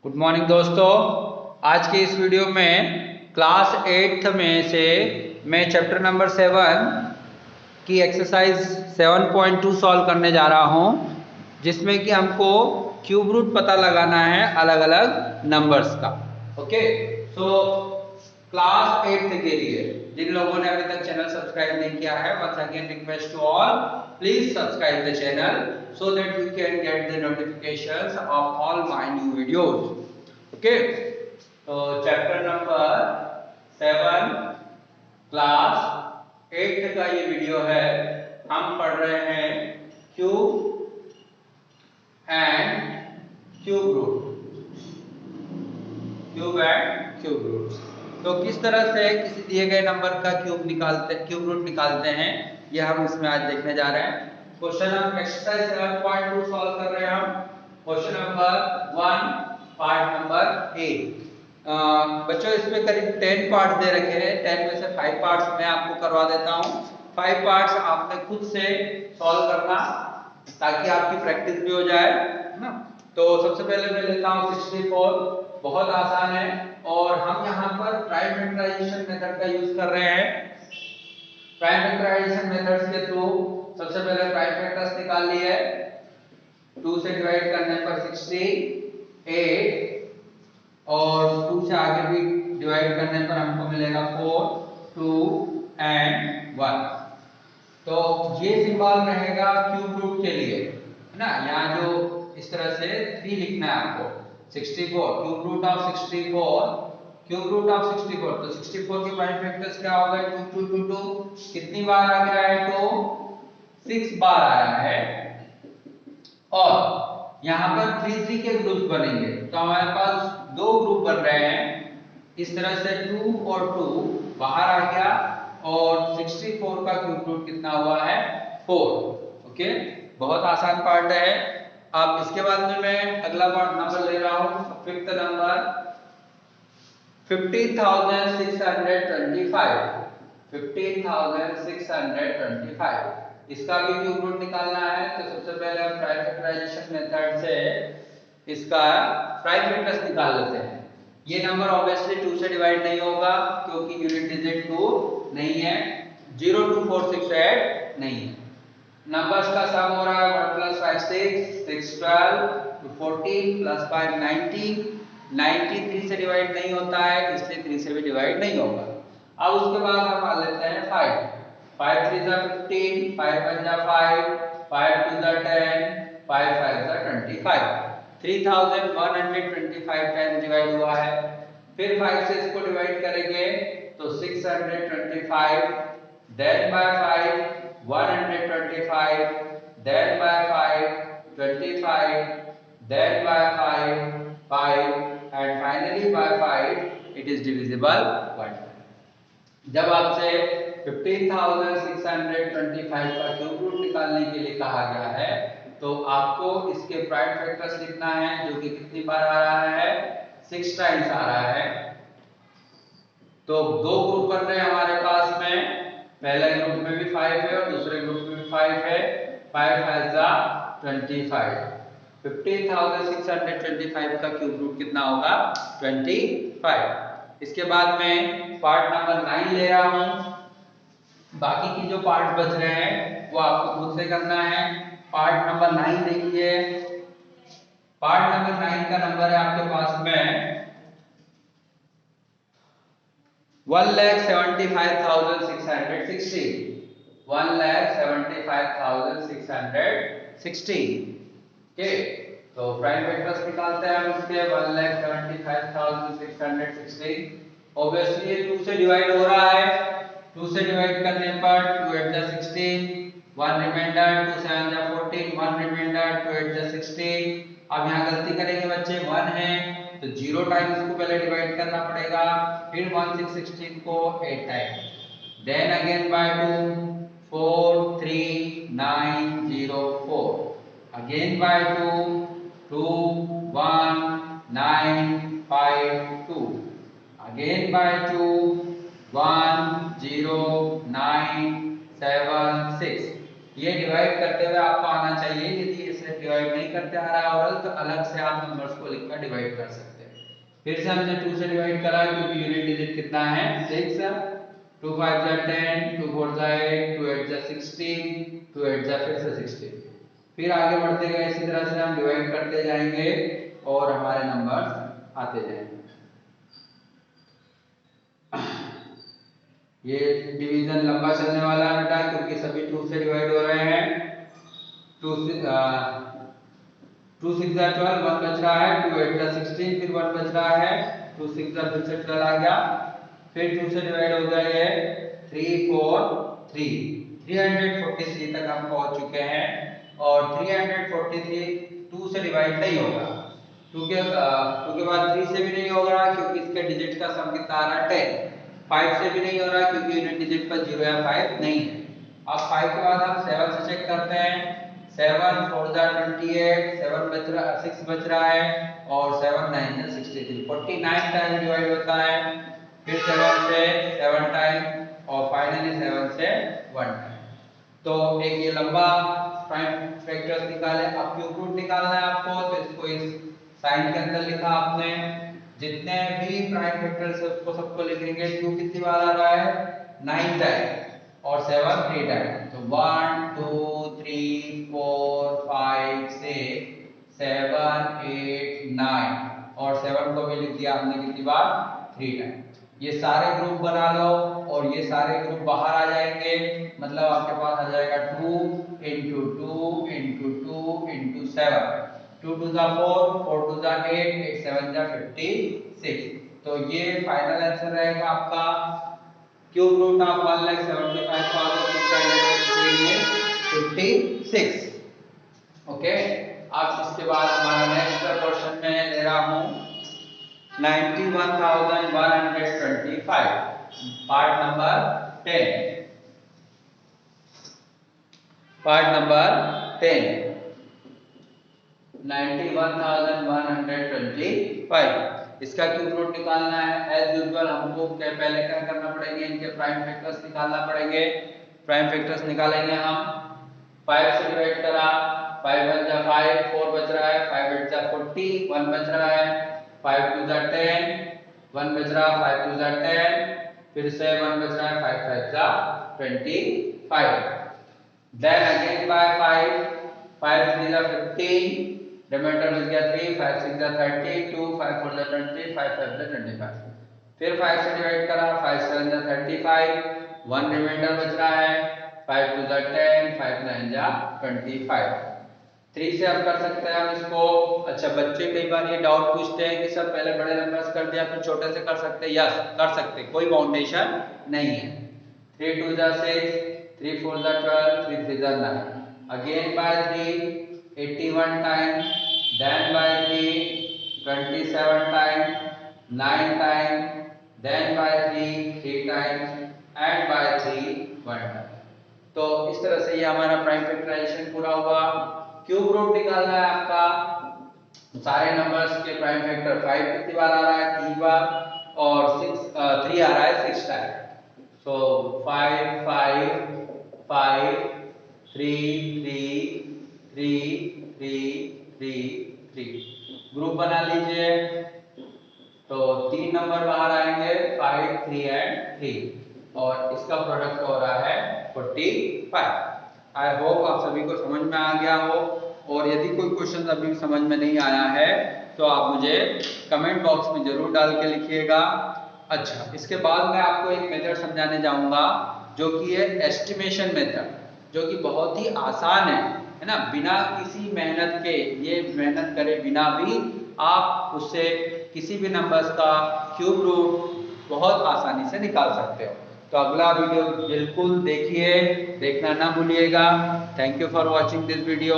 Good morning दोस्तों। आज के इस वीडियो में क्लास 8th में से मैं चैप्टर नंबर 7 की एक्सरसाइज 7.2 सॉल्व करने जा रहा हूं, जिसमें कि हमको क्यूब रूट पता लगाना है अलग अलग नंबर्स का। ओके, सो क्लास 8th के लिए जिन लोगों ने अभी तक चैनल सब्सक्राइब नहीं किया है, once again request to all, please subscribe the channel so that you can get the notifications of all my new videos. Okay, so chapter number 7 class 8th का ये वीडियो है। हम पढ़ रहे हैं cube and cube root, cube and cube root. तो किस तरह से किसी दिए गए नंबर का क्यूब रूट निकालते हैं, ये हम इसमें आज देखने जा रहे हैं। क्वेश्चन हम एक्सरसाइज 7.2 सॉल्व कर रहे हैं। हम question number 1 part number A. बच्चों इसमें करीब 10 पार्ट दे रखे हैं। 10 में से 5 पार्ट्स मैं आपको करवा देता हूँ। 5 पार्ट्स आपने खुद से सॉल्व करना ताकि आपकी प्रैक्टिस भी हो जाए, है ना। तो सबसे पहले मैं लेता हूँ 64। बहुत आसान है और हम यहाँ पर प्राइम फैक्टराइजेशन मेथड का यूज कर रहे हैं। प्राइम फैक्टराइजेशन मेथड्स के थ्रू सबसे पहले प्राइम फैक्टर्स निकाल लिए। 2 से डिवाइड करने पर 68 और 2 से आगे भी डिवाइड करने पर हमको मिलेगा 4, 2 एंड 1। तो ये सिंबल रहेगा क्यूब रूट के लिए, है ना। यहाँ जो इस तरह से 3 लिखना है आपको। 64 cube root of 64, cube root of 64। तो 64 के प्राइम फैक्टर्स क्या होगा? 2 2 2 2 कितनी बार आ गया है? तो 6 बार आया है। और यहाँ पर 3 3 के ग्रुप बनेंगे, तो हमारे पास 2 ग्रुप बन रहे हैं। इस तरह से 2 और 2 बाहर आ गया और 64 का क्यूब रूट कितना हुआ है? 4। ओके, बहुत आसान पार्ट है। अब इसके बाद में मैं अगला पार्ट नंबर ले रहा हूँ, 5th नंबर 15,625। 15,625 इसका भी क्यूब रूट निकालना है। तो सबसे पहले हम प्राइम फैक्टराइजेशन मेथड से इसका प्राइम फैक्टर्स निकाल लेते हैं। ये नंबर ऑब्वियसली 2 से डिवाइड नहीं होगा क्योंकि यूनिट डिजिट 2 नहीं है, 0 2 4 6 8 नहीं है। नंबर्स का सम हो रहा है 1 + 5 6 6 12 14 + 5 19। 90 3 से डिवाइड नहीं होता है, इसलिए 3 से भी डिवाइड नहीं होगा। अब उसके बाद हम मान लेते हैं 5 5 3 = 15, 5 1 = 5, 5 2 = 10, 5 5 = 25। 3125 10 डिवाइड हुआ है। फिर 5 से इसको डिवाइड करेंगे तो 625, then by 5 125, then by 5 25, then by 5 5 and finally by 5 it is divisible 1। जब आपसे 15,625 का क्यूब रूट निकालने के लिए कहा गया है तो आपको इसके प्राइम फैक्टर्स लिखना है, जो कि कितनी बार आ रहा है? 6 टाइम्स आ रहा है। तो 2 ग्रुप बन रहे हैं हमारे पास में। पहले ग्रुप में भी 5 है और दूसरे ग्रुप में भी 5 है। 5 5 = 25। 15,625 का क्यूब रूट कितना होगा? 25। इसके बाद में पार्ट नंबर 9 ले रहा हूं। बाकी की जो पार्ट बच रहे हैं वो आपको खुद से करना है। पार्ट नंबर 9 देखिए। पार्ट नंबर 9 का नंबर है आपके पास में 1,75,660। 1,75,660। ओके, तो प्राइम फैक्टर्स निकालते हैं हम इसके। 1,75,660 ऑब्वियसली ये 2 से डिवाइड हो रहा है। 2 से डिवाइड करने पर 2 8 = 16, 1 रिमाइंडर, 2 7 = 14, 1 रिमाइंडर, 2 8 = 16। अब यहाँ गलती करेंगे बच्चे, 1 है तो 0 टाइम्स को पहले डिवाइड करना पड़ेगा, फिर 1 6 16 को 8 times, then again by 2 4 3 9 0 4, again by 2 2 1 9 5 2, again by 2 1 0 9 7 6। ये डिवाइड करते हुए आपको आना चाहिए। यदि इसे से डिवाइड नहीं करते आ रहा है ओरल तो अलग से आप नंबर्स को लिखकर डिवाइड कर सकते हैं। फिर से हमने 2 से डिवाइड करा क्योंकि यूनिट डिजिट कितना है 6। 2 5 जा 10, 2 4 जा 8, 2 8 जा 16, 2 8 जा फिर से 16। फिर आगे बढ़ते गए इसी तरह से हम डिवाइड करते जाएंगे और हमारे नंबर्स आते जाएंगे। ये डिवीजन लंबा चलने वाला है बेटा क्योंकि सभी 2 से डिवाइड हो रहे हैं। 2 6 जा 12, 1 बच रहा है, 2 8 जा 16, फिर 1 बच रहा है, 2 6 जा फिर से 12 आ गया, फिर 2 से डिवाइड हो गया ये 3 4 3, 343 तक हम पहुंच चुके हैं और 343 2 से डिवाइड नहीं होगा, 2 के बाद 3 से भी नहीं होगा क्योंकि इसके डिजिट का सम कितना आ रहा है 10, 5 से भी नहीं हो रहा क्योंकि यूनिट डिजिट पर 0 या 5 नहीं है। अब 5 के बाद हम 7 से चेक करते हैं, 7 4 जा 28, 7 बच रहा 6 बच रहा है और 7 9 जा 63, 49 टाइम डिवाइड होता है, फिर 7 से 7 टाइम और फाइनली 7 से 1 टाइम। तो एक ये लंबा प्राइम फैक्टर्स निकाले। अब क्यूब रूट निकालना है आपको तो इसको इस साइन के अंदर लिखा आपने, जितने भी प्राइम फैक्टर्स है उसको सबको लिखेंगे। क्यूब कितनी बार आ रहा है 9 टाइम और 7 3 टाइम, तो 1 2 3 4 5 6 7 8 9 और 7 को भी लिख दिया हमने कितनी बार 3 टाइम। ये सारे ग्रुप बना लो और ये सारे ग्रुप बाहर आ जाएंगे, मतलब आपके पास आ जाएगा 2 into 2 into 2 into 7, 2 2 जा 4, 4 2 जा 8, 8 7 जा 56। तो ये फाइनल आंसर रहेगा आपका। Cube root of 1,75,656। ओके, अब इसके बाद हमारा नेक्स्ट क्वेश्चन में ले रहा हूं 91,125, पार्ट नंबर 10। Part number 10, 91,125। इसका क्यूब रूट निकालना है। एज यूजुअल हमको पहले क्या करना पड़ेंगे, इनके प्राइम फैक्टर्स निकालना पड़ेंगे। प्राइम फैक्टर्स निकालेंगे हम। 5 से डिवाइड करा, 5 1 जा 5, 4 बच रहा है, 5 8 जा 40, 1 बच रहा है, 5 2 जा 10, 1 बच रहा है, 5 2 जा 10, फिर से 1 बच रहा है, 5 5 जा 25। Then again by 5, 5 3 जा 15, रिमाइंडर बच गया 3, 5 6 जा 32, 5 4 जा 20, 5 5 जा 25। फिर 5 से डिवाइड करा, 5 7 जा 35, 1 रिमाइंडर बच रहा है, 5 2 जा 10, 5 9 जा 25। 3 से अब कर सकते हैं हम इसको। अच्छा, बच्चे कई बार ये डाउट पूछते हैं कि सर पहले बड़े नंबर्स कर दिया फिर छोटे से कर सकते हैं। यस, कर सकते, कोई बाउंडेशन नहीं है। 3 2 जा 6, 3 4 जा 12, 3 3 जा 9, again by 3 81 times, then by 3 27 times, 9 times, then by 3 3 times and by 3 1 time। तो इस तरह से ये हमारा प्राइम फैक्टराइजेशन पूरा हुआ। क्यूब रूट निकालना है आपका। सारे नंबर्स के प्राइम फैक्टर 5 कितनी बार आ रहा है 3 बार और 3 आ रहा है 6 टाइम। सो 5 5 5 3 3 3 3 3 3 ग्रुप बना लीजिए। तो 3 नंबर बाहर आएंगे 5 3 एंड 3 और इसका प्रोडक्ट हो रहा है 45। आई होप आप सभी को समझ में आ गया हो, और यदि कोई क्वेश्चन अभी समझ में नहीं आया है तो आप मुझे कमेंट बॉक्स में जरूर डाल के लिखिएगा। अच्छा, इसके बाद मैं आपको एक मेथड समझाने जाऊंगा जो कि है एस्टिमेशन मेथड, जो कि बहुत ही आसान है ना। बिना किसी मेहनत के, ये मेहनत करे बिना भी आप उससे किसी भी नंबर्स का क्यूब रूट बहुत आसानी से निकाल सकते हो। तो अगला वीडियो बिल्कुल देखिए, देखना ना भूलिएगा। Thank you for watching this video.